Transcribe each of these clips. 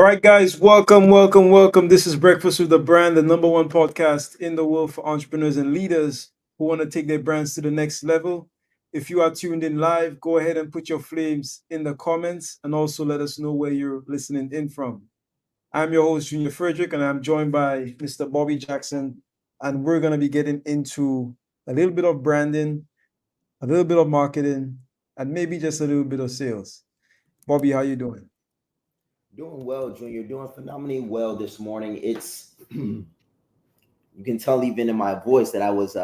All right, guys, welcome. This is Breakfast with the Brand, the number one podcast in the world for entrepreneurs and leaders who want to take their brands to the next level. If you are tuned in live, go ahead and put your flames in the comments and also let us know where you're listening in from. I'm your host, Junior Frederick, and I'm joined by Mr. Bobby Jackson. And we're going to be getting into a little bit of branding, a little bit of marketing, and maybe just a little bit of sales. Bobby, how you doing? Doing well, Junior. Doing phenomenally well this morning. It's you can tell even in my voice that I was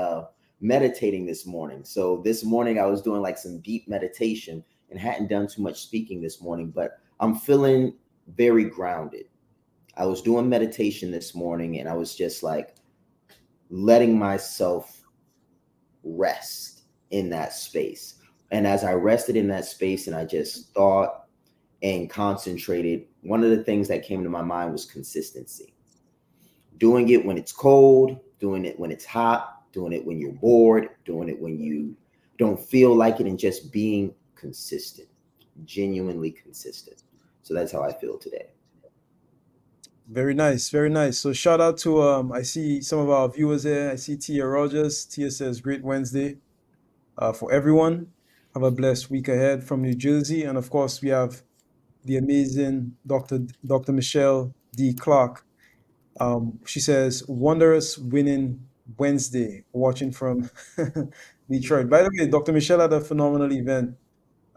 meditating this morning. So this morning I was doing like some deep meditation and hadn't done too much speaking this morning, but I'm feeling very grounded. I was doing meditation this morning and I was just like letting myself rest in that space. And as I rested in that space and I just thought and concentrated, one of the things that came to my mind was consistency. Doing it when it's cold, doing it when it's hot, doing it when you're bored, doing it when you don't feel like it, and just being consistent, genuinely consistent. So that's how I feel today. Very nice, very nice. So shout out to I see some of our viewers here. I see Tia Rogers. Tia says great Wednesday for everyone. Have a blessed week ahead from New Jersey. And of course we have the amazing Dr. Michelle D. Clark. She says wondrous winning Wednesday, watching from Detroit. By the way, Dr. Michelle had a phenomenal event,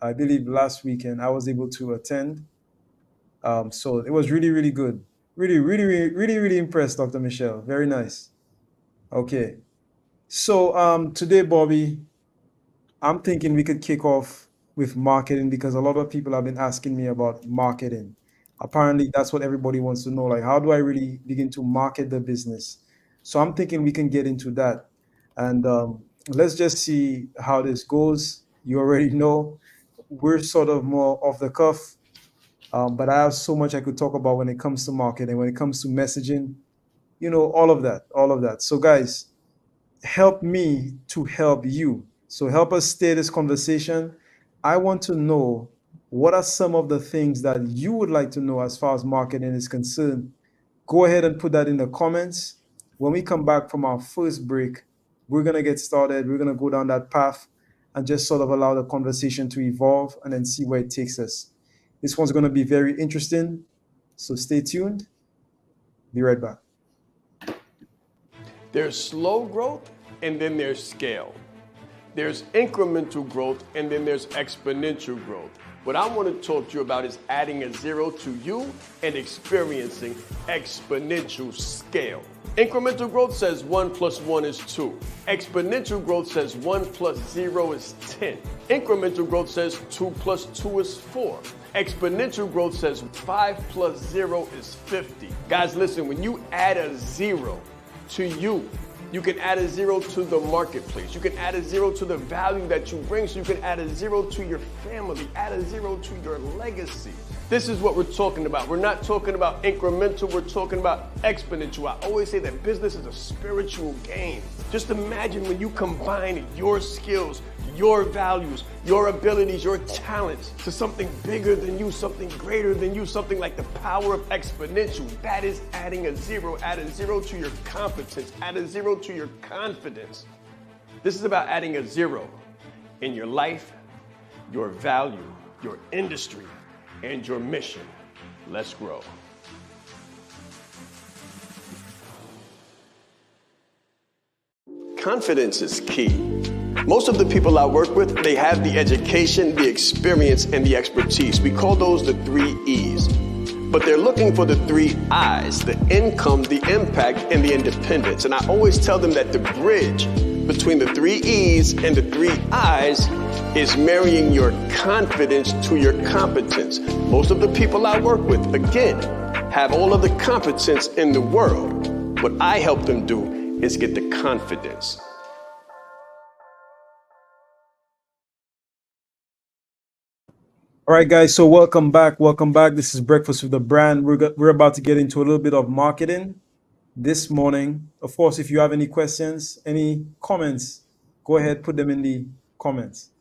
I believe last weekend. I was able to attend. So it was really, really good. Really impressed, Dr. Michelle. Very nice. Okay. So today, Bobby, I'm thinking we could kick off with marketing because a lot of people have been asking me about marketing. Apparently, that's what everybody wants to know. Like, how do I really begin to market the business? So I'm thinking we can get into that. And let's just see how this goes. You already know we're sort of more off the cuff. But I have so much I could talk about when it comes to marketing, when it comes to messaging, all of that. So, guys, help me to help you. So, help us stay this conversation. I want to know what are some of the things that you would like to know as far as marketing is concerned. Go ahead and put that in the comments. When we come back from our first break, we're going to get started. We're going to go down that path and just sort of allow the conversation to evolve and then see where it takes us. This one's going to be very interesting. So stay tuned. Be right back. There's slow growth and then there's scale. There's incremental growth and then there's exponential growth. What I want to talk to you about is adding a zero to you and experiencing exponential scale. Incremental growth says 1 plus 1 is 2. Exponential growth says 1 plus 0 is 10. Incremental growth says 2 plus 2 is 4. Exponential growth says 5 plus 0 is 50. Guys, listen, when you add a zero to you, you can add a zero to the marketplace. You can add a zero to the value that you bring. So you can add a zero to your family, add a zero to your legacy. This is what we're talking about. We're not talking about incremental, we're talking about exponential. I always say that business is a spiritual game. Just imagine when you combine your skills, your values, your abilities, your talents to something bigger than you, something greater than you, something like the power of exponential. That is adding a zero. Add a zero to your competence, add a zero to your confidence. This is about adding a zero in your life, your value, your industry, and your mission. Let's grow. Confidence is key. Most of the people I work with, they have the education, the experience, and the expertise. We call those the 3 E's. But they're looking for the 3 I's, the income, the impact, and the independence. And I always tell them that the bridge between the 3 E's and the 3 I's is marrying your confidence to your competence. Most of the people I work with, again, have all of the competence in the world. What I help them do is get the confidence. All right, guys. So welcome back. Welcome back. This is Breakfast with the Brand. We're about to get into a little bit of marketing this morning. Of course, if you have any questions, any comments, go ahead, put them in the comments.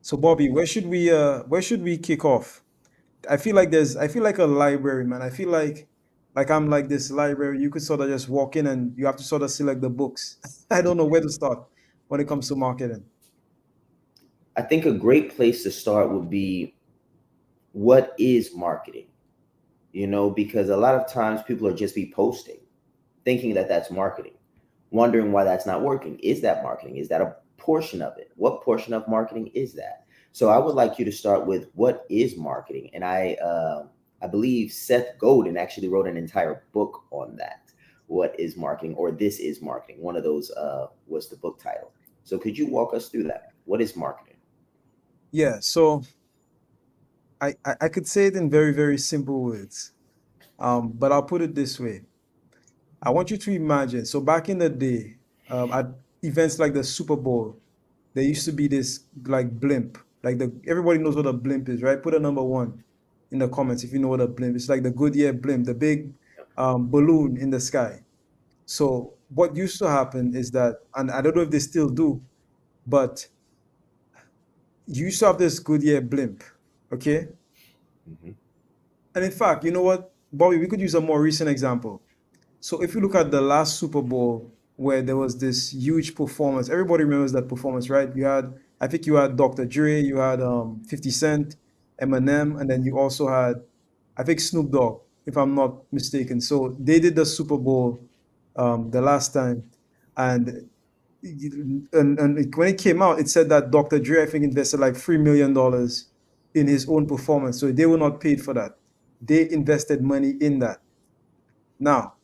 So, Bobby, where should we kick off? I feel like a library, man. I feel like I'm like this library. You could sort of just walk in and you have to sort of select the books. I don't know where to start when it comes to marketing. I think a great place to start would be, what is marketing? Because a lot of times people are just be posting, thinking that that's marketing, wondering why that's not working. Is that marketing? Is that a portion of it? What portion of marketing is that? So I would like you to start with, what is marketing? And I believe Seth Godin actually wrote an entire book on that. What is marketing, or this is marketing? One of those was the book title. So could you walk us through that? What is marketing? Yeah, so I could say it in very, very simple words. But I'll put it this way. I want you to imagine. So back in the day, at events like the Super Bowl, there used to be this like blimp. Like the everybody knows what a blimp is, right? Put a number one in the comments if you know what a blimp is. It's like the Goodyear blimp, the big balloon in the sky. So what used to happen is that, and I don't know if they still do, but you used to have this Goodyear blimp, okay? Hmm. And in fact, you know what, Bobby, we could use a more recent example. So if you look at the last Super Bowl where there was this huge performance, everybody remembers that performance, right? I think you had Dr. Dre, you had 50 Cent, Eminem, and then you also had, I think Snoop Dogg, if I'm not mistaken. So they did the Super Bowl the last time, and when it came out, it said that Dr. Dre, I think, invested like $3 million in his own performance. So they were not paid for that. They invested money in that. Now,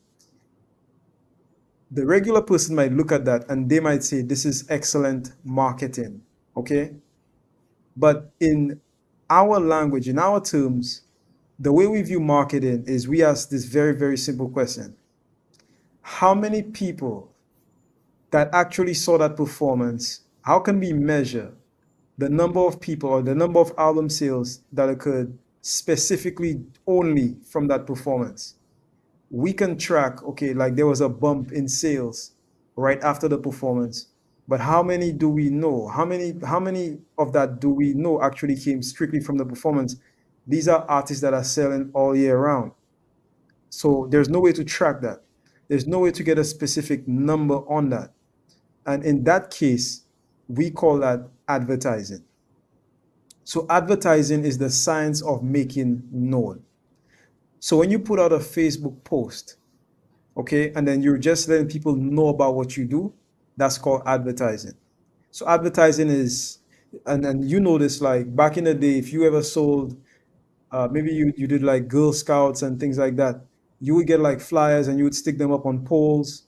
the regular person might look at that and they might say, this is excellent marketing. Okay. But in our language, in our terms, the way we view marketing is we ask this very, very simple question. How many people that actually saw that performance, how can we measure the number of people or the number of album sales that occurred specifically only from that performance? We can track, okay, like there was a bump in sales right after the performance, but how many do we know? How many of that do we know actually came strictly from the performance? These are artists that are selling all year round. So there's no way to track that. There's no way to get a specific number on that. And in that case, we call that advertising. So advertising is the science of making known. So when you put out a Facebook post, okay, and then you're just letting people know about what you do, that's called advertising. So advertising is, and you know this, like back in the day, if you ever sold, maybe you did like Girl Scouts and things like that, you would get like flyers and you would stick them up on poles.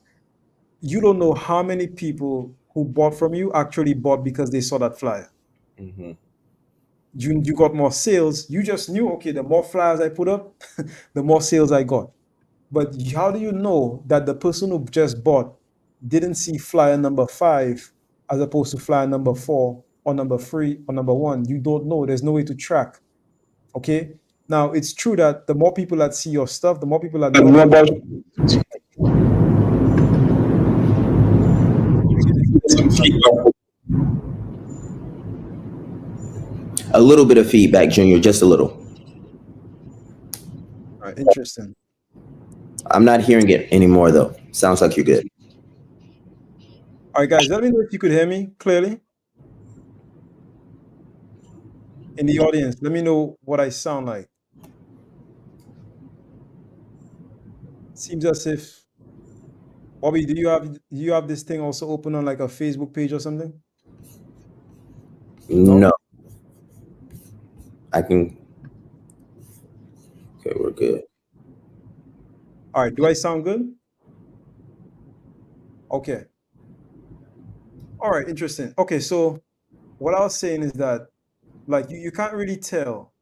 You don't know how many people who bought from you actually bought because they saw that flyer. Hmm. You got more sales. You just knew, okay, the more flyers I put up, the more sales I got. But how do you know that the person who just bought didn't see flyer number 5 as opposed to flyer number 4 or number 3 or number 1? You don't know. There's no way to track. Okay. Now it's true that the more people that see your stuff, the more people that know about you, getting some feedback. A little bit of feedback, Junior, just a little. All right, interesting. I'm not hearing it anymore, though. Sounds like you're good. All right, guys, let me know if you could hear me clearly in the audience. Let me know what I sound like. Seems as if Bobby, do you have this thing also open on like a Facebook page or something? No? No, I can. Okay, we're good. All right, do I sound good? Okay. All right, interesting. Okay, so what I was saying is that like you can't really tell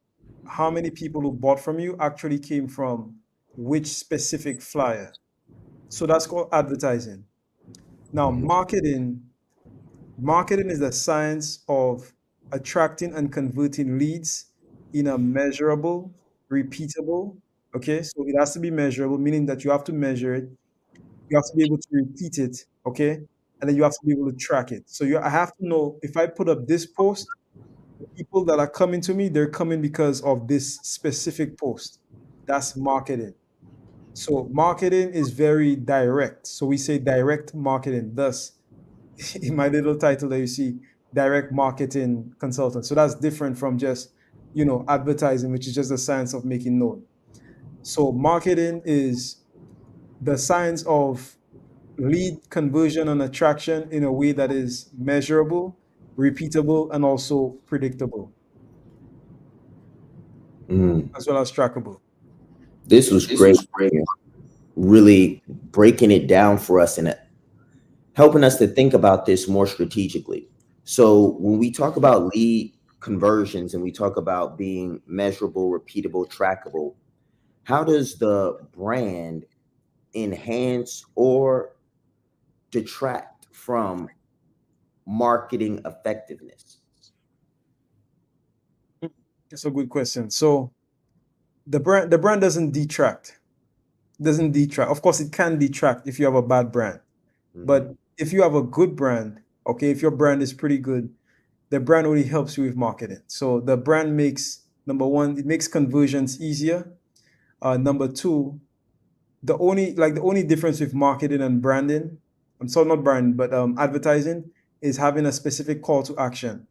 how many people who bought from you actually came from which specific flyer. So that's called advertising. Now, Hmm. marketing is the science of attracting and converting leads in a measurable, repeatable, okay? So it has to be measurable, meaning that you have to measure it, you have to be able to repeat it, okay? And then you have to be able to track it. So I have to know if I put up this post, People that are coming to me, they're coming because of this specific post. That's marketing. So marketing is very direct. So we say direct marketing. Thus, in my little title that you see, direct marketing consultant. So that's different from just, advertising, which is just the science of making known. So marketing is the science of lead conversion and attraction in a way that is measurable, repeatable, and also predictable, Mm. as well as trackable. This was great. Really breaking it down for us and helping us to think about this more strategically. So when we talk about lead conversions and we talk about being measurable, repeatable, trackable, how does the brand enhance or detract from marketing effectiveness? That's a good question. So the brand doesn't detract. Of course, it can detract if you have a bad brand. Mhm. But if you have a good brand, okay, if your brand is pretty good, the brand only helps you with marketing. So the brand makes, number one, it makes conversions easier. Number two, the only difference with marketing and branding, I'm sorry, not brand, but advertising, is having a specific call to action.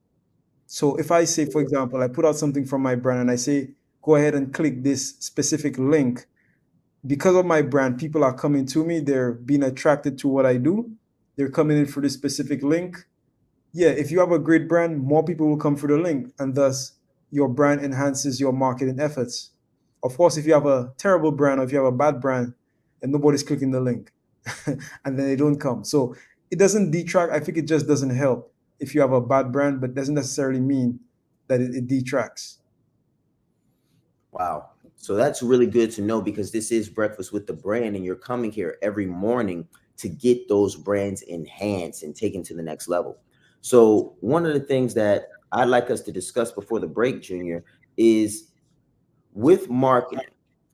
So if I say, for example, I put out something from my brand and I say, go ahead and click this specific link, because of my brand, people are coming to me. They're being attracted to what I do. They're coming in for this specific link. Yeah, if you have a great brand, more people will come for the link, and thus your brand enhances your marketing efforts. Of course, if you have a terrible brand or if you have a bad brand and nobody's clicking the link, and then they don't come. So it doesn't detract. I think it just doesn't help if you have a bad brand, but doesn't necessarily mean that it detracts. Wow. So that's really good to know because this is Breakfast with the Brand, and you're coming here every morning to get those brands enhanced and taken to the next level. So, one of the things that I'd like us to discuss before the break, Junior, is with marketing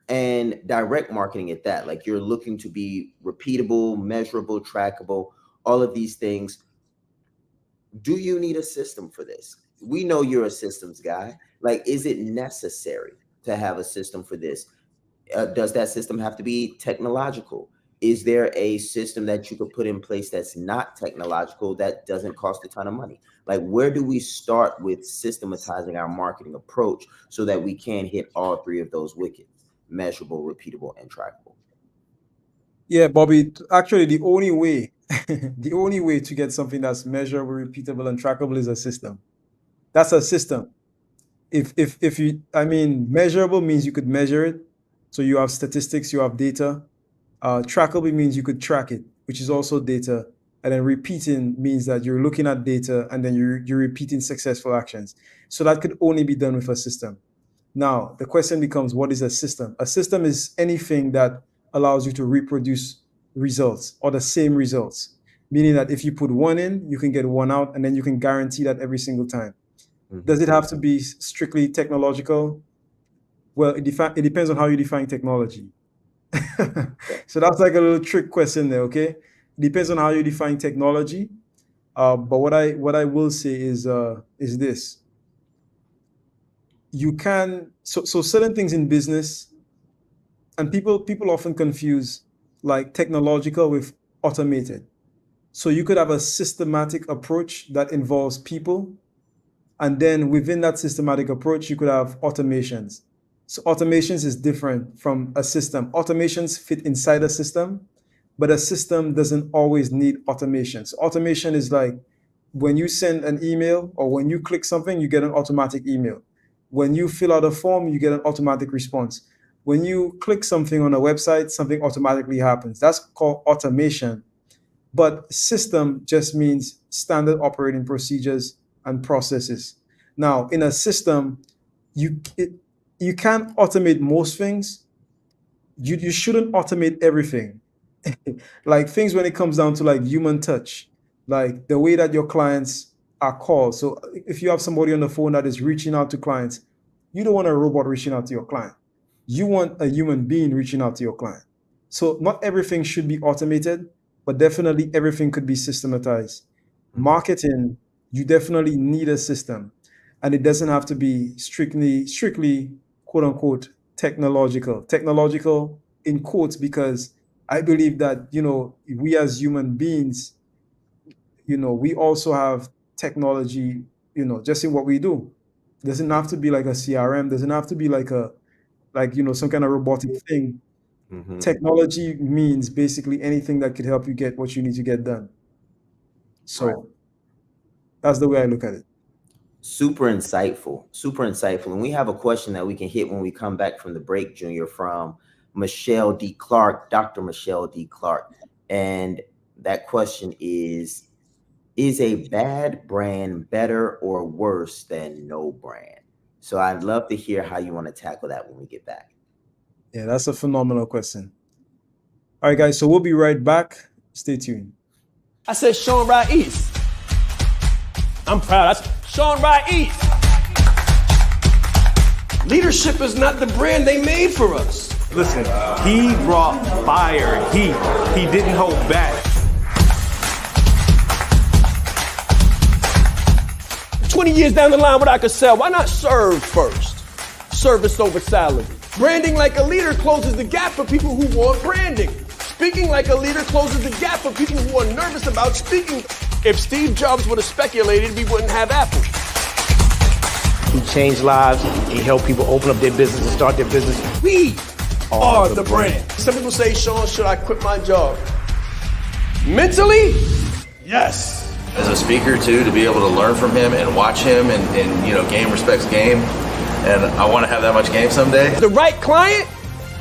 and direct marketing at that. Like you're looking to be repeatable, measurable, trackable, all of these things. Do you need a system for this? We know you're a systems guy. Like, is it necessary to have a system for this? Does that system have to be technological? Is there a system that you could put in place that's not technological that doesn't cost a ton of money? Like, where do we start with systematizing our marketing approach so that we can hit all three of those wickets: measurable, repeatable, and trackable? Yeah, Bobby, actually, the only way, the only way to get something that's measurable, repeatable, and trackable is a system. That's a system. If you, I mean, measurable means you could measure it, so you have statistics, you have data. Trackable means you could track it, which is also data. And then repeating means that you're looking at data and then you're repeating successful actions. So that could only be done with a system. Now, the question becomes, what is a system? A system is anything that allows you to reproduce results or the same results, meaning that if you put one in, you can get one out, and then you can guarantee that every single time. Does Mhm. it have to be strictly technological? Well, it depends on how you define technology. Yeah. So that's like a little trick question there, okay? It depends on how you define technology. But what I will say is this: you can, so certain things in business, and people often confuse like technological with automated. So you could have a systematic approach that involves people, and then within that systematic approach, you could have automations. So automations is different from a system. Automations fit inside a system, but a system doesn't always need automations. Automation is like when you send an email or when you click something, you get an automatic email. When you fill out a form, you get an automatic response. When you click something on a website, something automatically happens. That's called automation. But system just means standard operating procedures and processes. Now, in a system, you it, you can't automate most things. You shouldn't automate everything. Like things when it comes down to like human touch, like the way that your clients are called. So if you have somebody on the phone that is reaching out to clients, you don't want a robot reaching out to your client. You want a human being reaching out to your client. So not everything should be automated, but definitely everything could be systematized. Mhm. Marketing, you definitely need a system. and it doesn't have to be strictly quote unquote technological in quotes, because I believe that, we as human beings, we also have technology, just in what we do. Doesn't have to be like a CRM, doesn't have to be like some kind of robotic thing. Mhm. Technology means basically anything that could help you get what you need to get done. So Right. that's the way I look at it. Super insightful, super insightful. And we have a question that we can hit when we come back from the break, Junior, from Michelle D. Clark, Dr. Michelle D. Clark. And that question is a bad brand better or worse than no brand? So I'd love to hear how you want to tackle that when we get back. Yeah, that's a phenomenal question. All right, guys, so we'll be right back. Stay tuned. I said Shaan Ride East. I'm proud. I said Shaan Ride East. Leadership is not the brand they made for us. Listen, he brought fire, heat. He didn't hold back. 20 years down the line, what I could sell, why not serve first? Service over salary. Branding like a leader closes the gap for people who want branding. Speaking like a leader closes the gap for people who are nervous about speaking. If Steve Jobs would have speculated, we wouldn't have Apple. He changed lives. He helped people open up their business and start their business. We are the brand. Some people say, Shaan, should I quit my job? Mentally, yes. As a speaker too, to be able to learn from him and watch him and game respects game. And I want to have that much game someday. The right client,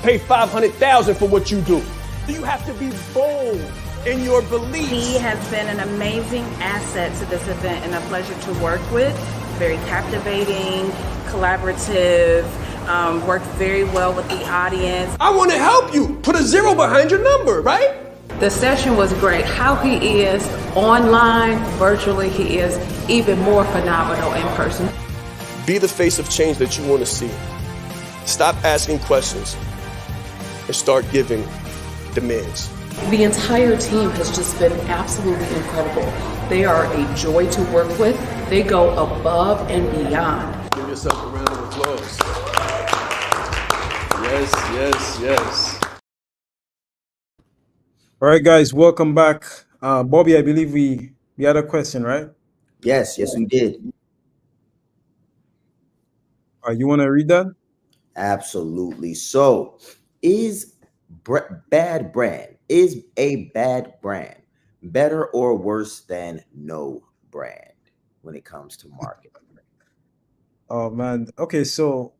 pay $500,000 for what you do. You have to be bold in your beliefs. He has been an amazing asset to this event and a pleasure to work with. Very captivating, collaborative, worked very well with the audience. I want to help you. Put a 0 behind your number, right? The session was great. How he is online, virtually, he is even more phenomenal in person. Be the face of change that you want to see. Stop asking questions and start giving demands. The entire team has just been absolutely incredible. They are a joy to work with. They go above and beyond. Give yourself a round of applause. Yes, yes, yes. All right, guys, welcome back. Bobby, I believe we had a question, right? Yes, we did. You want to read that? Absolutely. So is a bad brand better or worse than no brand when it comes to marketing? Oh, man. Okay, so,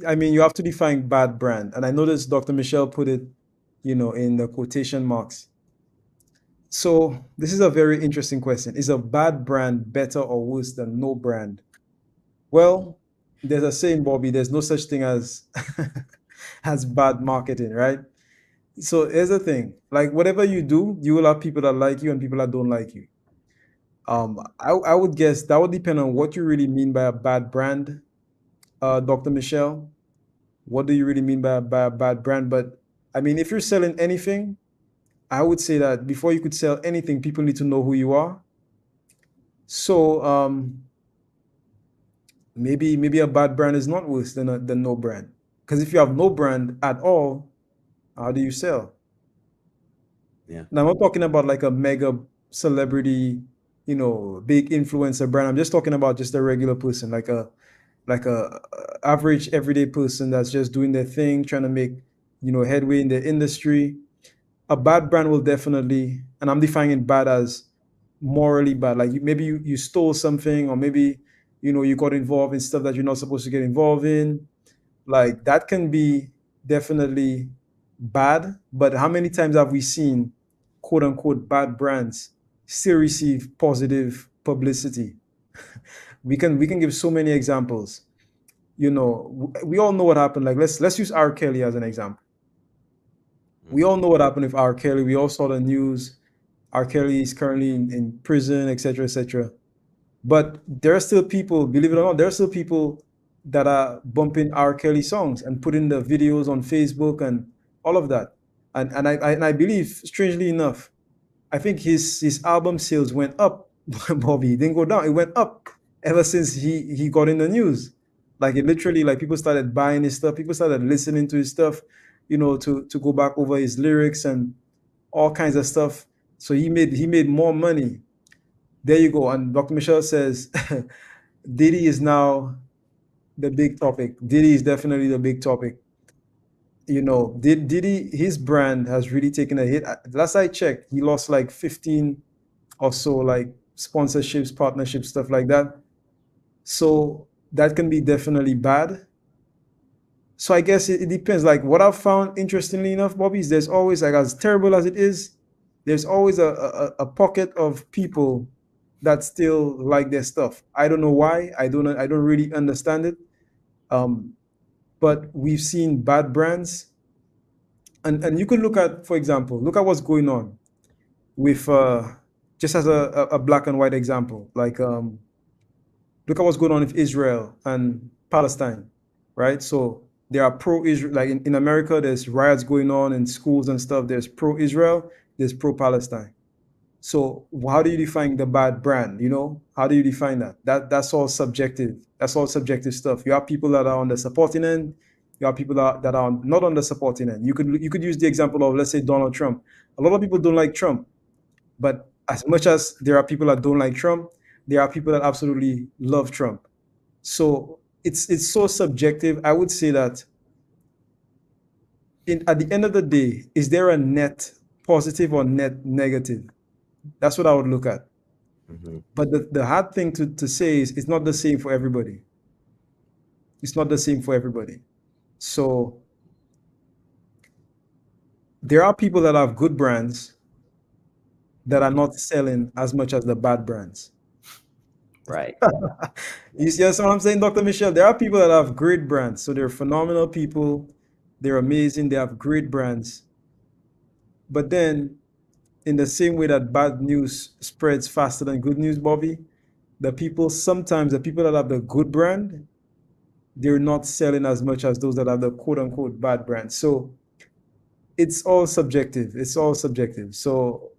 I mean, you have to define bad brand. And I noticed Dr. Michelle put it, in the quotation marks. So this is a very interesting question. Is a bad brand better or worse than no brand? Well, there's a saying, Bobby, there's no such thing as as bad marketing, right? So here's the thing, like whatever you do, you will have people that like you and people that don't like you. I would guess that would depend on what you really mean by a bad brand, Dr. Michelle. What do you really mean by a bad brand? But I mean, if you're selling anything, I would say that before you could sell anything, people need to know who you are. So maybe a bad brand is not worse than no brand. Because if you have no brand at all, how do you sell? Yeah. Now I'm not talking about like a mega celebrity, big influencer brand. I'm just talking about just a regular person, like a average everyday person that's just doing their thing, trying to make headway in the industry. A bad brand will definitely, and I'm defining bad as morally bad. Like maybe you stole something, or maybe you got involved in stuff that you're not supposed to get involved in. Like that can be definitely bad. But how many times have we seen quote unquote bad brands still receive positive publicity? we can give so many examples. We all know what happened. Like let's use R. Kelly as an example. We all know what happened with R. Kelly. We all saw the news. R. Kelly is currently in prison, etc., etc. But there are still people, believe it or not, there are still people that are bumping R. Kelly songs and putting the videos on Facebook and all of that. And I believe, strangely enough, I think his album sales went up. Bobby, it didn't go down. It went up. ever since he got in the news. Like it literally, like people started buying his stuff, people started listening to his stuff, to go back over his lyrics and all kinds of stuff. So he made more money. There you go. And Dr. Michelle says Diddy is now the big topic. Diddy is definitely the big topic. Diddy, his brand has really taken a hit. Last I checked, he lost like 15 or so, like sponsorships, partnerships, stuff like that. So that can be definitely bad. So I guess it depends. Like what I've found interestingly enough, Bobby, is there's always, like, as terrible as it is, there's always a pocket of people that still like their stuff. I don't know why. I don't really understand it. Um, but we've seen bad brands, and you could look at, for example, look at what's going on with just as a black and white example, like look at what's going on with Israel and Palestine, right? So there are pro-Israel, like in America, there's riots going on in schools and stuff. There's pro-Israel, there's pro-Palestine. So how do you define the bad brand? How do you define that? That's all subjective. That's all subjective stuff. You have people that are on the supporting end. You have people that are not on the supporting end. You could use the example of, let's say, Donald Trump. A lot of people don't like Trump, but as much as there are people that don't like Trump, there are people that absolutely love Trump. So it's so subjective. I would say that at the end of the day, is there a net positive or net negative? That's what I would look at. But the hard thing to say is it's not the same for everybody. It's not the same for everybody. So there are people that have good brands that are not selling as much as the bad brands. Right. You see what I'm saying, Dr. Michelle? There are people that have great brands. So they're phenomenal people. They're amazing. They have great brands. But then, in the same way that bad news spreads faster than good news, Bobby, sometimes the people that have the good brand, they're not selling as much as those that have the quote unquote bad brand. So it's all subjective. It's all subjective. So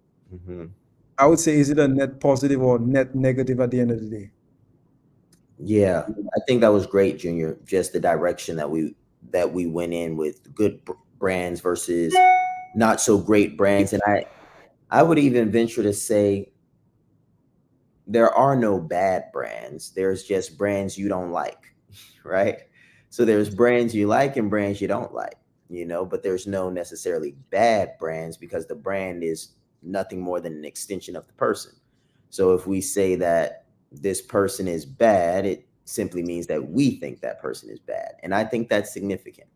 I would say, is it a net positive or net negative at the end of the day? Yeah, I think that was great, Junior. Just the direction that we went in with good brands versus not so great brands, and I would even venture to say there are no bad brands. There's just brands you don't like, right? So there's brands you like and brands you don't like, but there's no necessarily bad brands because the brand is nothing more than an extension of the person. So if we say that this person is bad, it simply means that we think that person is bad. And I think that's significant.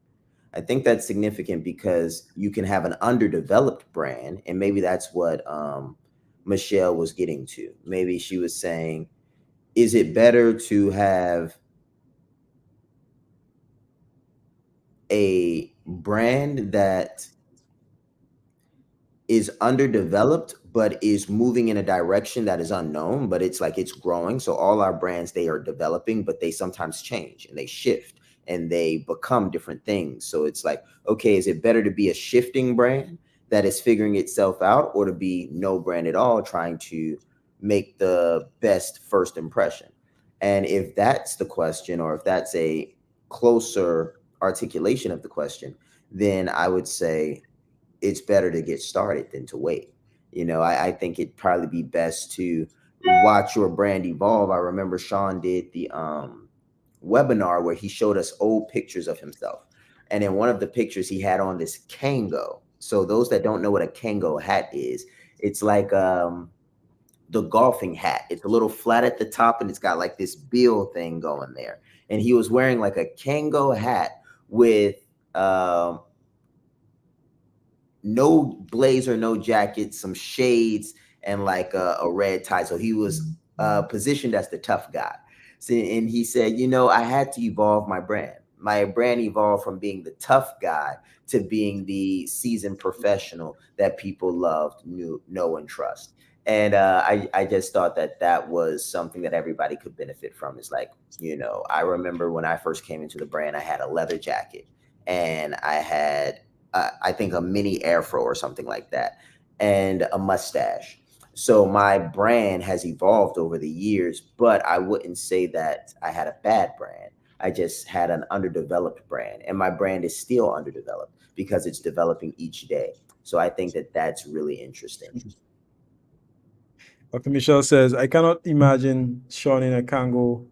I think that's significant because you can have an underdeveloped brand, and maybe that's what Michelle was getting to. Maybe she was saying, is it better to have a brand that is underdeveloped but is moving in a direction that is unknown, but it's like it's growing? So all our brands, they are developing, but they sometimes change and they shift and they become different things. So it's like, okay, is it better to be a shifting brand that is figuring itself out, or to be no brand at all, trying to make the best first impression? And if that's the question, or if that's a closer articulation of the question, then I would say it's better to get started than to wait. I think it'd probably be best to watch your brand evolve. I remember Shaan did the webinar where he showed us old pictures of himself. And in one of the pictures, he had on this Kango. So those that don't know what a Kango hat is, it's like the golfing hat. It's a little flat at the top and it's got like this bill thing going there. And he was wearing like a Kango hat with no blazer, no jacket, some shades, and like a red tie. So he was positioned as the tough guy. So, and he said, I had to evolve my brand. My brand evolved from being the tough guy to being the seasoned professional that people loved, know, and trust. And I just thought that was something that everybody could benefit from. It's like, I remember when I first came into the brand, I had a leather jacket and I had, I think, a mini afro or something like that, and a mustache. So my brand has evolved over the years, but I wouldn't say that I had a bad brand. I just had an underdeveloped brand, and my brand is still underdeveloped because it's developing each day. So I think that that's really interesting. Dr. Michelle says, I cannot imagine Sean in a Kango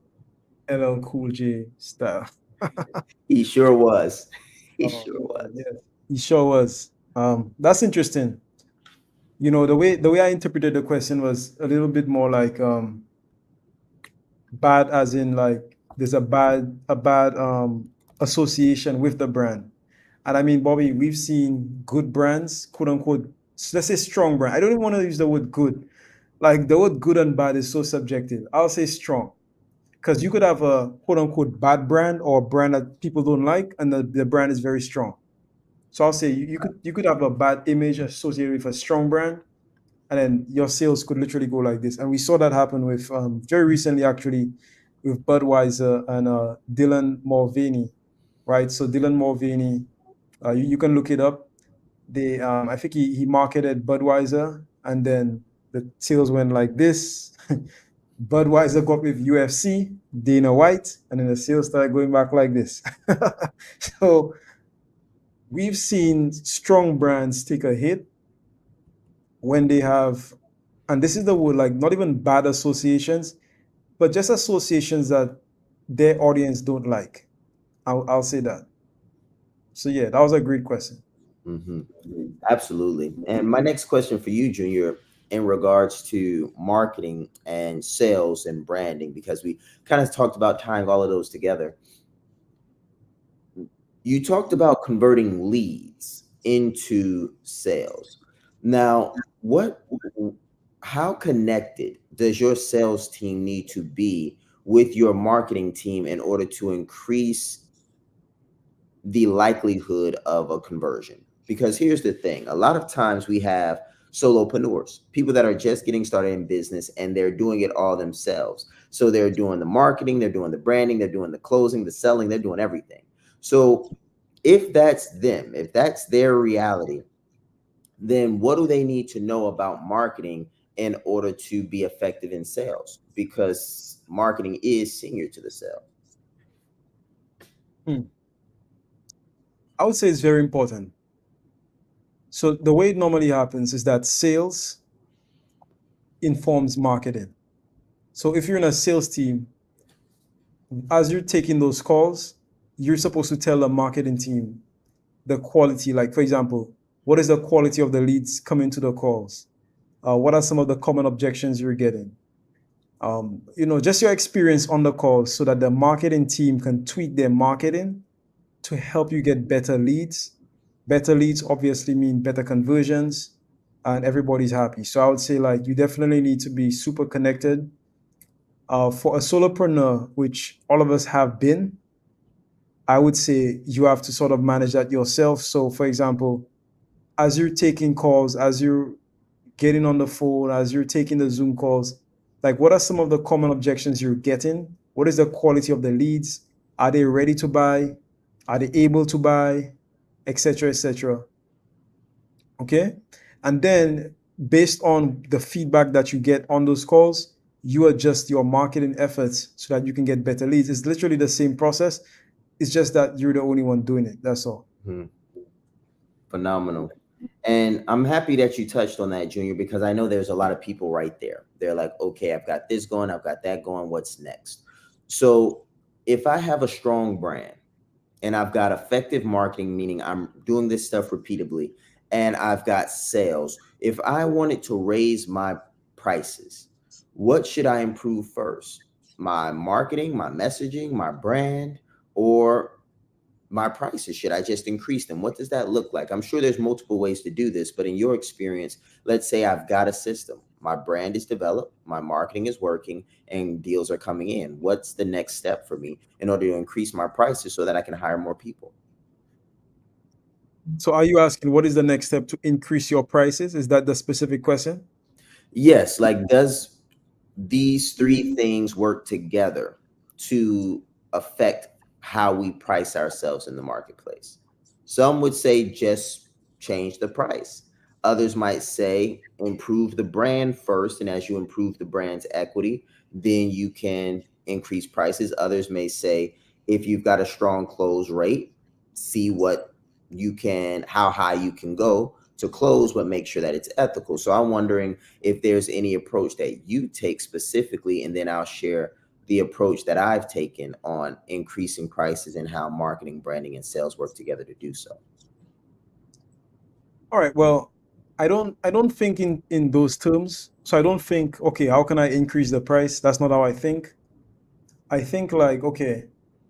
LL Cool J style. He sure was. He Oh sure man, was. yes, he sure was. That's interesting. You know, the way I interpreted the question was a little bit more like bad, as in like there's a bad association with the brand. And I mean, Bobby, we've seen good brands, quote unquote, let's say strong brand. I don't even want to use the word good. Like the word good and bad is so subjective. I'll say strong. Because you could have a quote unquote bad brand or a brand that people don't like, and the brand is very strong. So I'll say you could have a bad image associated with a strong brand, and then your sales could literally go like this. And we saw that happen with very recently, actually, with Budweiser and Dylan Mulvaney, right? So Dylan Mulvaney, you can look it up. I think he marketed Budweiser, and then the sales went like this. Budweiser got with UFC, Dana White, and then the sales started going back like this. So we've seen strong brands take a hit when they have, and this is the word, like not even bad associations, but just associations that their audience don't like. I'll say that. So yeah, that was a great question. Hmm. Absolutely. And my next question for you, Junior, in regards to marketing and sales and branding, because we kind of talked about tying all of those together. You talked about converting leads into sales. Now, how connected does your sales team need to be with your marketing team in order to increase the likelihood of a conversion? Because here's the thing, a lot of times we have solopreneurs, people that are just getting started in business and they're doing it all themselves. So they're doing the marketing, they're doing the branding, they're doing the closing, the selling, they're doing everything. So if that's them, if that's their reality, then what do they need to know about marketing in order to be effective in sales? Because marketing is senior to the sale. Hmm. I would say it's very important. So the way it normally happens is that sales informs marketing. So if you're in a sales team, as you're taking those calls, you're supposed to tell the marketing team the quality. Like, for example, what is the quality of the leads coming to the calls? What are some of the common objections you're getting? Just your experience on the call so that the marketing team can tweak their marketing to help you get better leads. Better leads obviously mean better conversions, and everybody's happy. So I would say, like, you definitely need to be super connected. For a solopreneur, which all of us have been, I would say you have to sort of manage that yourself. So, for example, as you're taking calls, as you're getting on the phone, as you're taking the Zoom calls, like what are some of the common objections you're getting? What is the quality of the leads? Are they ready to buy? Are they able to buy? Etc. Etc. Okay. And then based on the feedback that you get on those calls, you adjust your marketing efforts so that you can get better leads. It's literally the same process. It's just that you're the only one doing it. That's all. Mhm. Phenomenal. And I'm happy that you touched on that, Junior, because I know there's a lot of people right there. They're like, okay, I've got this going, I've got that going. What's next? So if I have a strong brand and I've got effective marketing, meaning I'm doing this stuff repeatedly, and I've got sales, if I wanted to raise my prices, what should I improve first? My marketing, my messaging, my brand, or my prices? Should I just increase them? What does that look like? I'm sure there's multiple ways to do this, but in your experience, let's say I've got a system. My brand is developed, my marketing is working, and deals are coming in. What's the next step for me in order to increase my prices so that I can hire more people? So are you asking what is the next step to increase your prices? Is that the specific question? Yes, like does these three things work together to affect how we price ourselves in the marketplace? Some would say just change the price. Others might say improve the brand first, and as you improve the brand's equity, then you can increase prices. Others may say if you've got a strong close rate, see what you can, how high you can go to close, but make sure that it's ethical. So I'm wondering if there's any approach that you take specifically, and then I'll share the approach that I've taken on increasing prices and how marketing, branding, and sales work together to do so. All right. Well, I don't think in those terms. So I don't think, okay, how can I increase the price? That's not how I think. I think like, okay,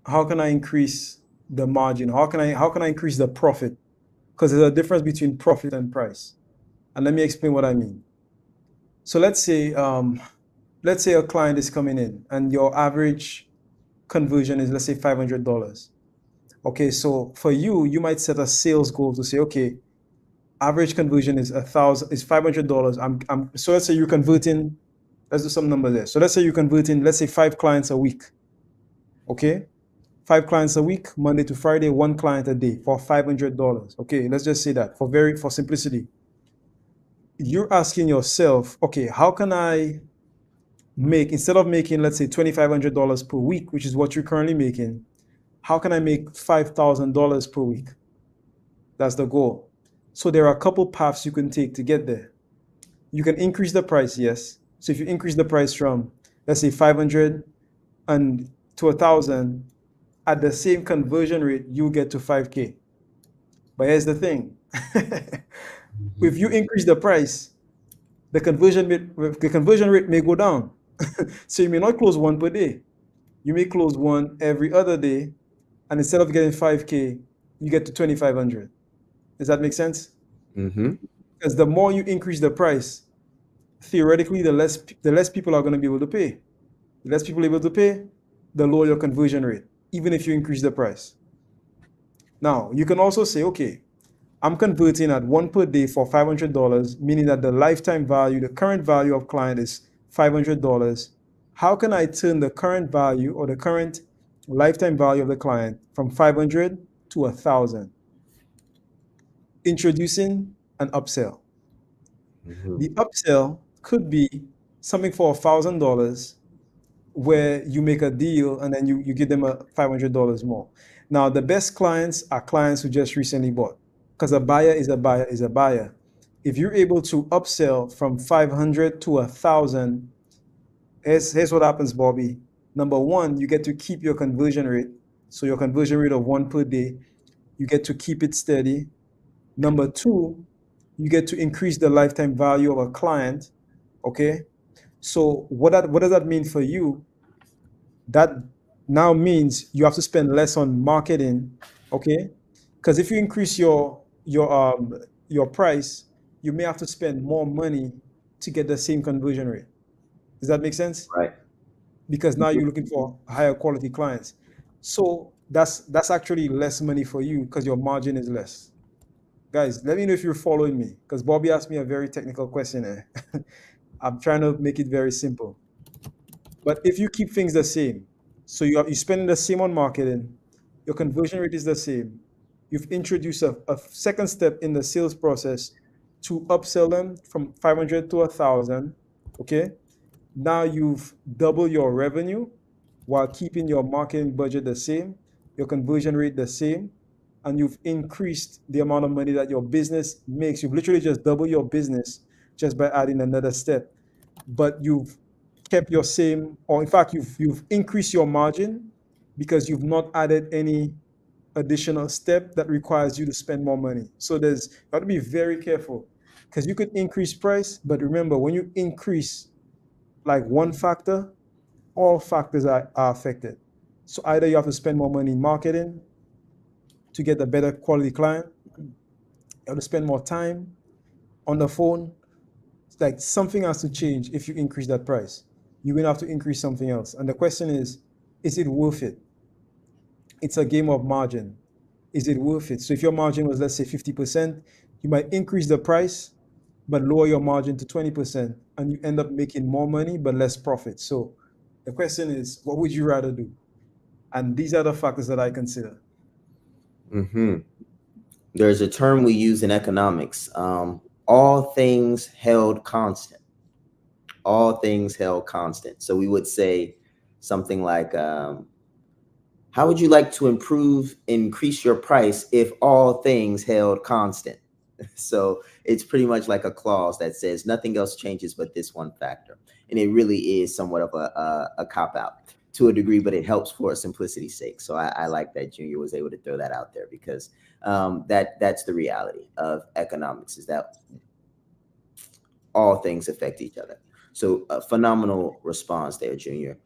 how can I increase the margin? How can I increase the profit? Because there's a difference between profit and price. And let me explain what I mean. So let's say a client is coming in and your average conversion is, let's say, $500. Okay, so for you, you might set a sales goal to say, okay, average conversion is $500. So let's say you're converting, let's do some number there. So let's say you're converting, let's say 5 clients a week. Okay, 5 clients a week, Monday to Friday, 1 client a day for $500. Okay, let's just say that for simplicity. You're asking yourself, okay, how can I make, instead of making, let's say, $2,500 per week, which is what you're currently making, how can I make $5,000 per week? That's the goal. So there are a couple paths you can take to get there. You can increase the price, yes. So if you increase the price from, let's say, 500 and to 1,000, at the same conversion rate, you get to 5K. But here's the thing. If you increase the price, the conversion rate may go down. So you may not close one per day. You may close one every other day, and instead of getting 5K, you get to 2,500. Does that make sense? Mm-hmm. Because the more you increase the price, theoretically, the less people are going to be able to pay. The less people able to pay, the lower your conversion rate, even if you increase the price. Now, you can also say, okay, I'm converting at one per day for $500, meaning that the lifetime value, the current value of client is $500. How can I turn the current value or the current lifetime value of the client from 500 to 1,000? Introducing an upsell. Mm-hmm. The upsell could be something for $1,000 where you make a deal and then you give them a $500 more. Now, the best clients are clients who just recently bought, because a buyer is a buyer is a buyer. If you're able to upsell from 500 to 1,000, here's what happens, Bobby. Number one, you get to keep your conversion rate. So your conversion rate of one per day, you get to keep it steady. Number two, you get to increase the lifetime value of a client. Okay. So what does that mean for you? That now means you have to spend less on marketing. Okay. Because if you increase your price, you may have to spend more money to get the same conversion rate. Does that make sense? Right. Because now you're looking for higher quality clients. So that's actually less money for you because your margin is less. Guys, let me know if you're following me, because Bobby asked me a very technical question there. I'm trying to make it very simple. But if you keep things the same, so you're spending the same on marketing, your conversion rate is the same. You've introduced a second step in the sales process to upsell them from 500 to 1,000. Okay. Now you've doubled your revenue while keeping your marketing budget the same, your conversion rate the same, and you've increased the amount of money that your business makes. You've literally just doubled your business just by adding another step. But you've kept your same, or in fact, you've increased your margin because you've not added any additional step that requires you to spend more money. So you have to be very careful, because you could increase price, but remember, when you increase like one factor, all factors are affected. So either you have to spend more money in marketing to get a better quality client, you have to spend more time on the phone. It's like something has to change if you increase that price. You're going to have to increase something else. And the question is it worth it? It's a game of margin. Is it worth it? So if your margin was, let's say, 50%, you might increase the price, but lower your margin to 20%, and you end up making more money, but less profit. So the question is, what would you rather do? And these are the factors that I consider. Mm-hmm. There's a term we use in economics. all things held constant. All things held constant. So we would say something like, how would you like to increase your price if all things held constant? So it's pretty much like a clause that says nothing else changes but this one factor. And it really is somewhat of a cop out to a degree, but it helps for simplicity's sake. So I like that Junior was able to throw that out there, because that's the reality of economics, is that all things affect each other. So a phenomenal response there, Junior.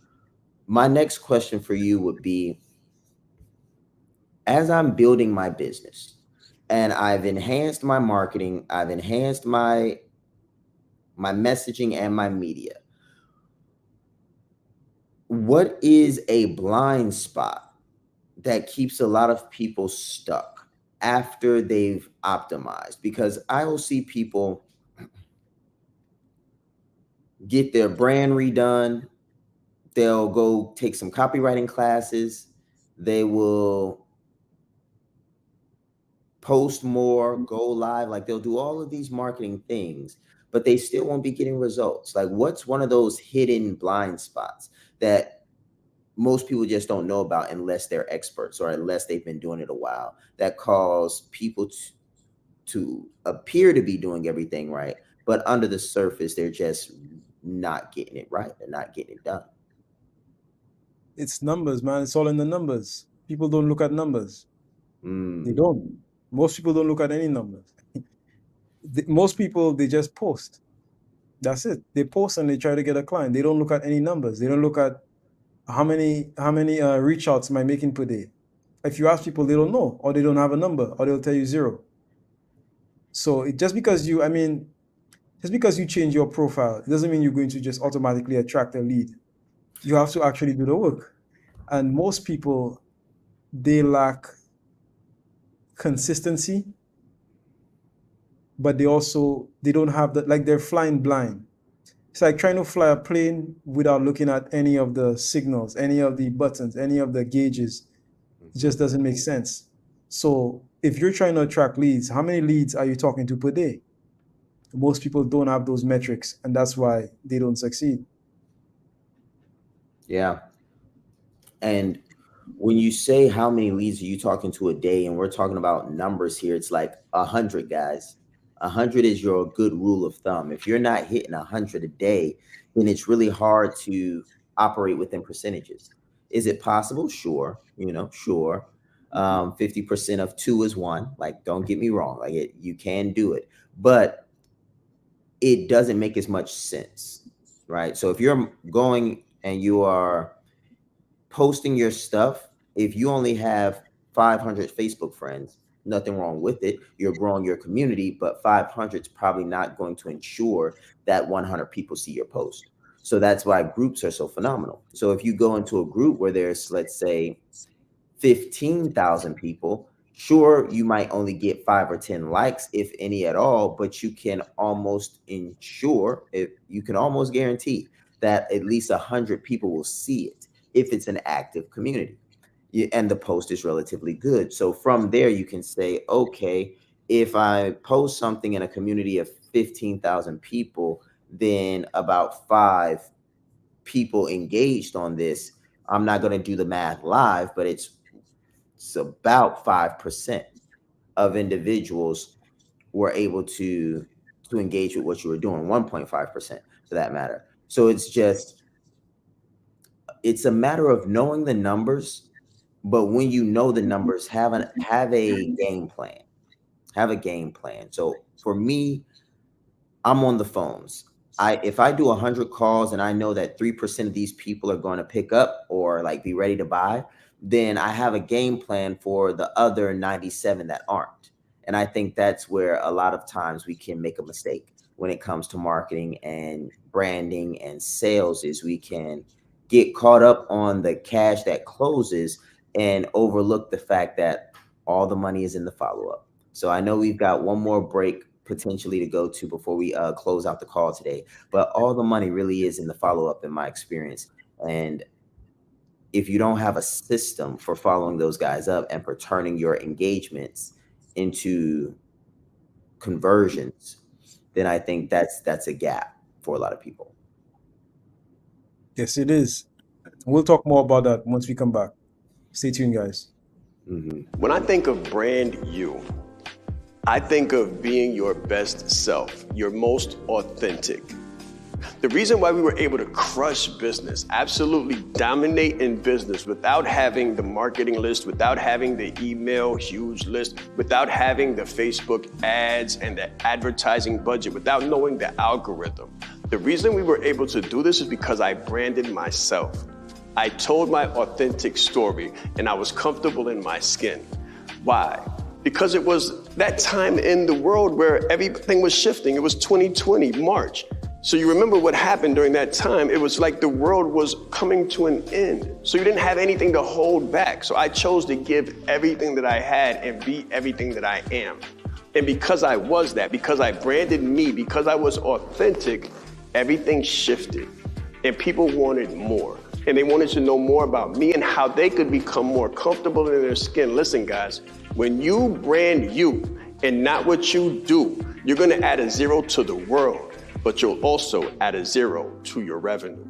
My next question for you would be, as I'm building my business and I've enhanced my marketing, I've enhanced my messaging and my media, what is a blind spot that keeps a lot of people stuck after they've optimized? Because I will see people get their brand redone, they'll go take some copywriting classes, they will post more, go live, like they'll do all of these marketing things, but they still won't be getting results. Like, what's one of those hidden blind spots that most people just don't know about unless they're experts or unless they've been doing it a while, that cause people to appear to be doing everything right, but under the surface, they're just not getting it right. They're not getting it done. It's numbers, man. It's all in the numbers. People don't look at numbers. They don't. Most people don't look at any numbers. Most people, they just post. That's it. They post and they try to get a client. They don't look at any numbers. They don't look at how many reach outs am I making per day. If you ask people, they don't know, or they don't have a number, or they'll tell you 0. So just because you change your profile, it doesn't mean you're going to just automatically attract a lead. You have to actually do the work. And most people, they lack consistency, but they don't have that, like they're flying blind. It's like trying to fly a plane without looking at any of the signals, any of the buttons, any of the gauges. It just doesn't make sense. So if you're trying to attract leads, how many leads are you talking to per day? Most people don't have those metrics, and that's why they don't succeed. Yeah. And when you say how many leads are you talking to a day, and we're talking about numbers here, it's like 100, guys. 100 is your good rule of thumb. If you're not hitting 100 a day, then it's really hard to operate within percentages. Is it possible? Sure. Sure. 50% of 2 is 1. Like, don't get me wrong. Like, you can do it, but it doesn't make as much sense, right? So if you're going and you are posting your stuff, if you only have 500 Facebook friends, nothing wrong with it. You're growing your community, but 500 is probably not going to ensure that 100 people see your post. So that's why groups are so phenomenal. So if you go into a group where there's, let's say, 15,000 people, sure, you might only get 5 or 10 likes, if any at all, but you can almost guarantee that at least 100 people will see it if it's an active community. And the post is relatively good. So from there, you can say, okay, if I post something in a community of 15,000 people, then about 5 people engaged on this. I'm not going to do the math live, but it's about 5% of individuals were able to engage with what you were doing, 1.5% for that matter. So it's a matter of knowing the numbers. But when you know the numbers, have a game plan. Have a game plan. So for me, I'm on the phones. If I do 100 calls and I know that 3% of these people are going to pick up or like be ready to buy, then I have a game plan for the other 97 that aren't. And I think that's where a lot of times we can make a mistake when it comes to marketing and branding and sales, is we can get caught up on the cash that closes and overlook the fact that all the money is in the follow-up. So I know we've got one more break potentially to go to before we close out the call today, but all the money really is in the follow-up, in my experience. And if you don't have a system for following those guys up and for turning your engagements into conversions, then I think that's a gap for a lot of people. Yes, it is. We'll talk more about that once we come back. Stay tuned, guys. When I think of brand you, I think of being your best self, your most authentic. The reason why we were able to crush business, absolutely dominate in business without having the marketing list, without having the email huge list, without having the Facebook ads and the advertising budget, without knowing the algorithm. The reason we were able to do this is because I branded myself. I told my authentic story and I was comfortable in my skin. Why? Because it was that time in the world where everything was shifting. It was 2020, March. So you remember what happened during that time. It was like the world was coming to an end. So you didn't have anything to hold back. So I chose to give everything that I had and be everything that I am. And because I was that, because I branded me, because I was authentic, everything shifted. And people wanted more. And they wanted to know more about me and how they could become more comfortable in their skin. Listen, guys, when you brand you and not what you do, you're going to add a zero to the world, but you'll also add a zero to your revenue.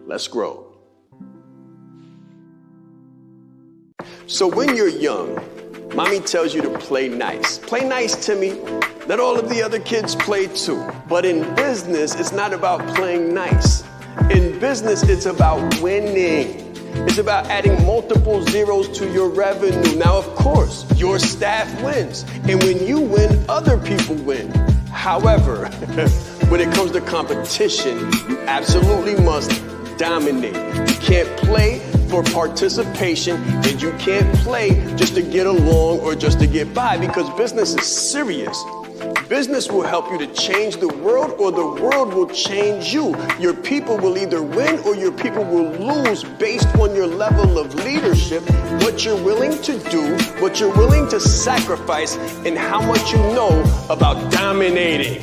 Let's grow. So when you're young, mommy tells you to play nice. Play nice, Timmy. Let all of the other kids play too. But in business, it's not about playing nice. In business, it's about winning. It's about adding multiple zeros to your revenue. Now, of course, your staff wins. And when you win, other people win. However, when it comes to competition, you absolutely must dominate. You can't play for participation, and you can't play just to get along or just to get by, because business is serious. Business will help you to change the world, or the world will change you. Your people will either win or your people will lose based on your level of leadership, what you're willing to do, what you're willing to sacrifice, and how much you know about dominating.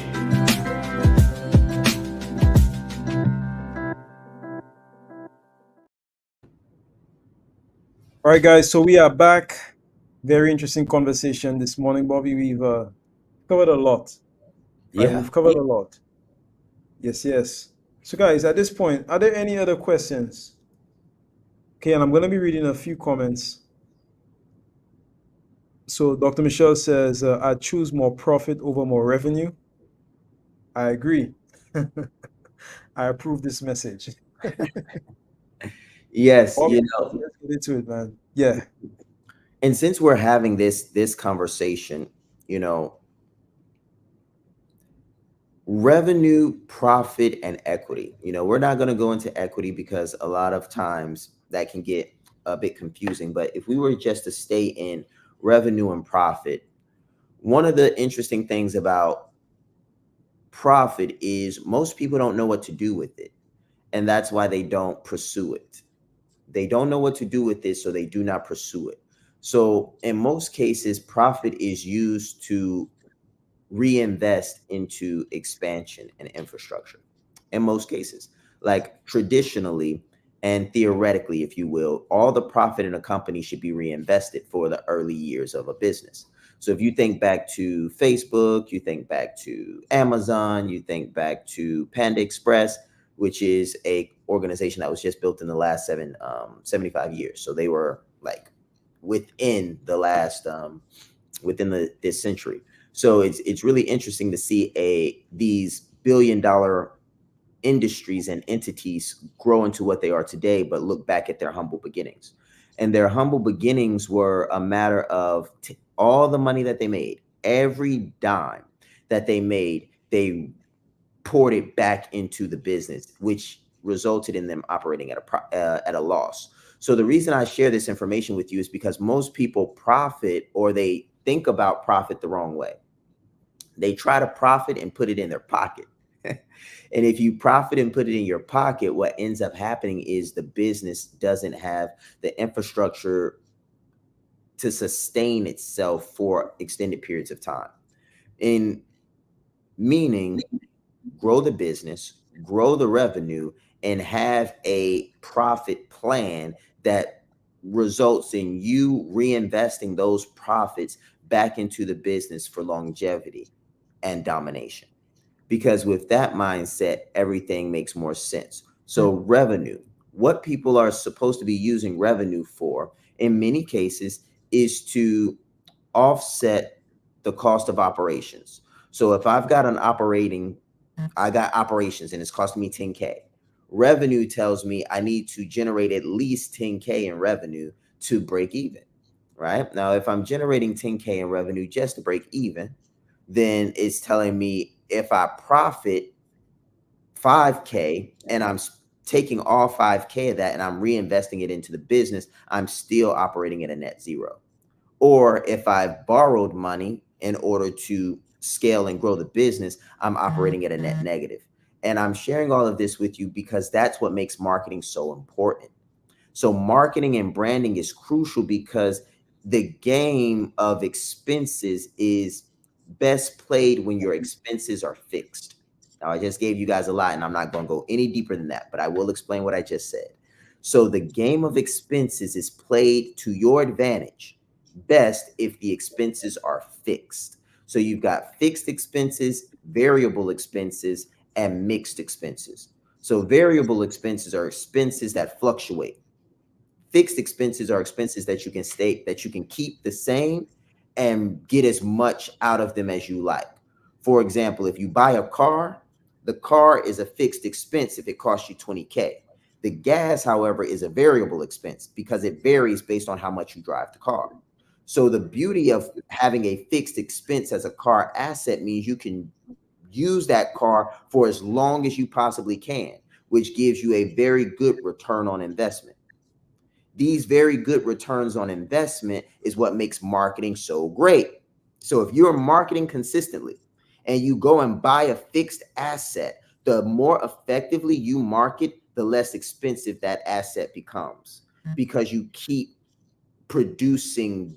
All right, guys, so we are back. Very interesting conversation this morning, Bobby. We've covered a lot. Right? Yeah. We've covered a lot. Yes, yes. So, guys, at this point, are there any other questions? Okay, and I'm going to be reading a few comments. So, Dr. Michelle says, I choose more profit over more revenue. I agree. I approve this message. Yes, Bobby, you know, let's get into it, man. Yeah. and since we're having this conversation, you know, revenue, profit, and equity. You know, we're not going to go into equity because a lot of times that can get a bit confusing. But if we were just to stay in revenue and profit, one of the interesting things about profit is most people don't know what to do with it. And that's why they don't pursue it. They don't know what to do with it, so they do not pursue it. So in most cases, profit is used to reinvest into expansion and infrastructure. In most cases, like traditionally and theoretically, if you will, all the profit in a company should be reinvested for the early years of a business. So if you think back to Facebook, you think back to Amazon, you think back to Panda Express, which is a organization that was just built in the last 75 years. So they were like within the last this century. So it's really interesting to see these billion-dollar industries and entities grow into what they are today, but look back at their humble beginnings. And their humble beginnings were a matter of all the money that they made, every dime that they made, they poured it back into the business, which resulted in them operating at a loss. So the reason I share this information with you is because most people profit, or they think about profit the wrong way. They try to profit and put it in their pocket. And if you profit and put it in your pocket, what ends up happening is the business doesn't have the infrastructure to sustain itself for extended periods of time. In meaning, grow the business, grow the revenue, and have a profit plan that results in you reinvesting those profits back into the business for longevity and domination. because with that mindset, everything makes more sense. So revenue, what people are supposed to be using revenue for in many cases is to offset the cost of operations. So if I got operations and it's costing me 10K. Revenue tells me I need to generate at least 10K in revenue to break even, right? Now, if I'm generating 10K in revenue just to break even, then it's telling me if I profit 5K and I'm taking all 5K of that and I'm reinvesting it into the business, I'm still operating at a net zero. Or if I've borrowed money in order to scale and grow the business, I'm operating at a net negative. And I'm sharing all of this with you because that's what makes marketing so important. So marketing and branding is crucial because the game of expenses is best played when your expenses are fixed. Now, I just gave you guys a lot and I'm not going to go any deeper than that, but I will explain what I just said. So the game of expenses is played to your advantage best if the expenses are fixed. So you've got fixed expenses, variable expenses, and mixed expenses. So variable expenses are expenses that fluctuate. Fixed expenses are expenses that you can keep the same and get as much out of them as you like. For example, if you buy a car, the car is a fixed expense if it costs you 20K. The gas, however, is a variable expense because it varies based on how much you drive the car. So the beauty of having a fixed expense as a car asset means you can use that car for as long as you possibly can, which gives you a very good return on investment. These very good returns on investment is what makes marketing so great. So if you're marketing consistently and you go and buy a fixed asset, the more effectively you market, the less expensive that asset becomes because you keep producing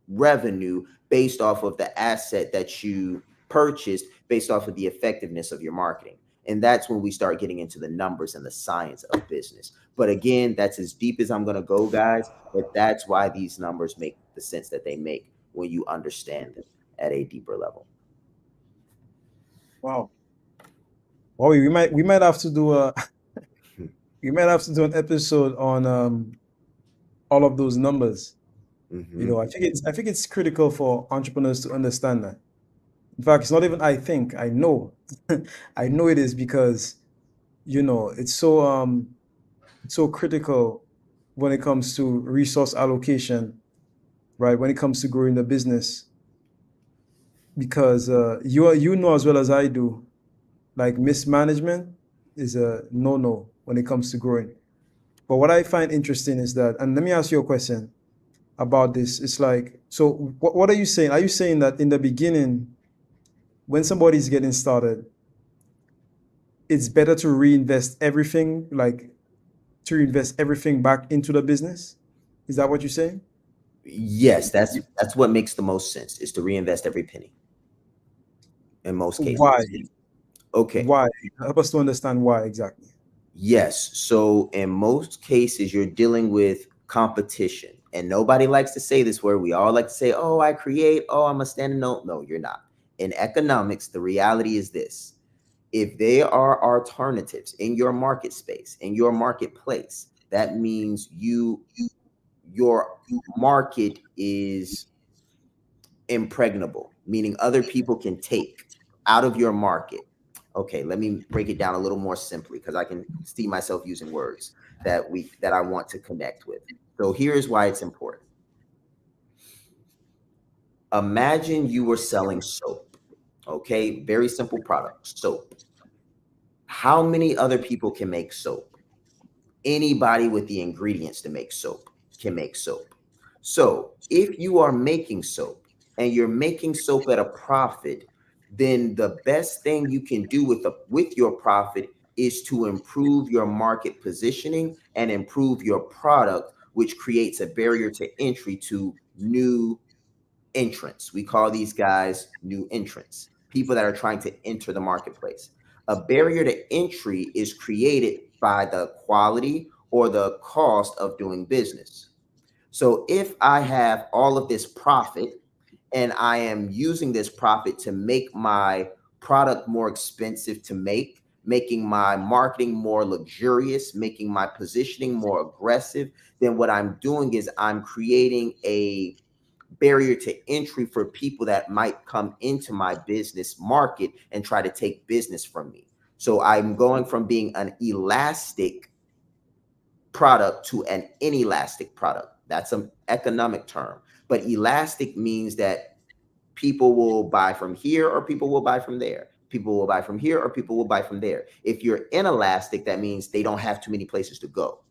revenue based off of the asset that you purchased, based off of the effectiveness of your marketing. And that's when we start getting into the numbers and the science of business. But again, that's as deep as I'm going to go, guys. But that's why these numbers make the sense that they make when you understand them at a deeper level. Wow. Well, we might have to do a we might have to do an episode on all of those numbers. Mm-hmm. I think it's critical for entrepreneurs to understand that. In fact, it's not even I know. I know it is because it's so critical when it comes to resource allocation, right? When it comes to growing the business, because you know as well as I do, like mismanagement is a no-no when it comes to growing. But what I find interesting is that, and let me ask you a question about this. It's like, so what are you saying? Are you saying that in the beginning, when somebody's getting started, it's better to reinvest everything, like to reinvest everything back into the business? Is that what you're saying? Yes, that's what makes the most sense is to reinvest every penny in most cases. Why? Okay. Why? Help us to understand why exactly. Yes. So in most cases, you're dealing with competition. And nobody likes to say this word. We all like to say, oh, I create, oh, I'm a standing. No, you're not. In economics, the reality is this. If there are alternatives in your market space, in your marketplace, that means your market is impregnable, meaning other people can take out of your market. Okay, let me break it down a little more simply because I can see myself using words that I want to connect with. So here's why it's important. Imagine you were selling soap. Okay, very simple product, soap. How many other people can make soap? Anybody with the ingredients to make soap can make soap. So if you are making soap and you're making soap at a profit, then the best thing you can do with your profit is to improve your market positioning and improve your product, which creates a barrier to entry to new entrants. We call these guys new entrants, people that are trying to enter the marketplace. A barrier to entry is created by the quality or the cost of doing business. So if I have all of this profit and I am using this profit to make my product more expensive to make, making my marketing more luxurious, making my positioning more aggressive, then what I'm doing is I'm creating a barrier to entry for people that might come into my business market and try to take business from me. So I'm going from being an elastic product to an inelastic product. That's an economic term. But elastic means that people will buy from here or people will buy from there. People will buy from here or people will buy from there. If you're inelastic, that means they don't have too many places to go.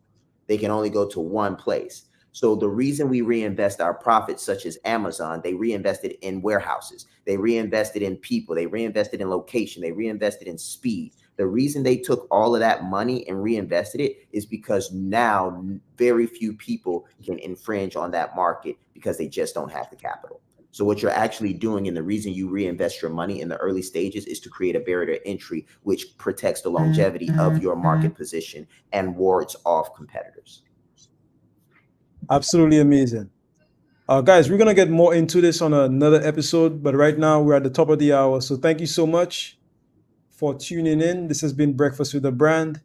They can only go to one place. So the reason we reinvest our profits, such as Amazon, they reinvested in warehouses, they reinvested in people, they reinvested in location, they reinvested in speed. The reason they took all of that money and reinvested it is because now very few people can infringe on that market because they just don't have the capital. So what you're actually doing, and the reason you reinvest your money in the early stages, is to create a barrier to entry, which protects the longevity of your market position and wards off competitors. Absolutely amazing. Guys, we're going to get more into this on another episode, but right now we're at the top of the hour. So thank you so much for tuning in. This has been Breakfast with a Brand.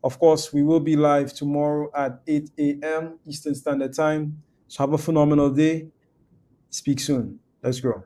Of course, we will be live tomorrow at 8 a.m. Eastern Standard Time. So have a phenomenal day. Speak soon. Let's grow.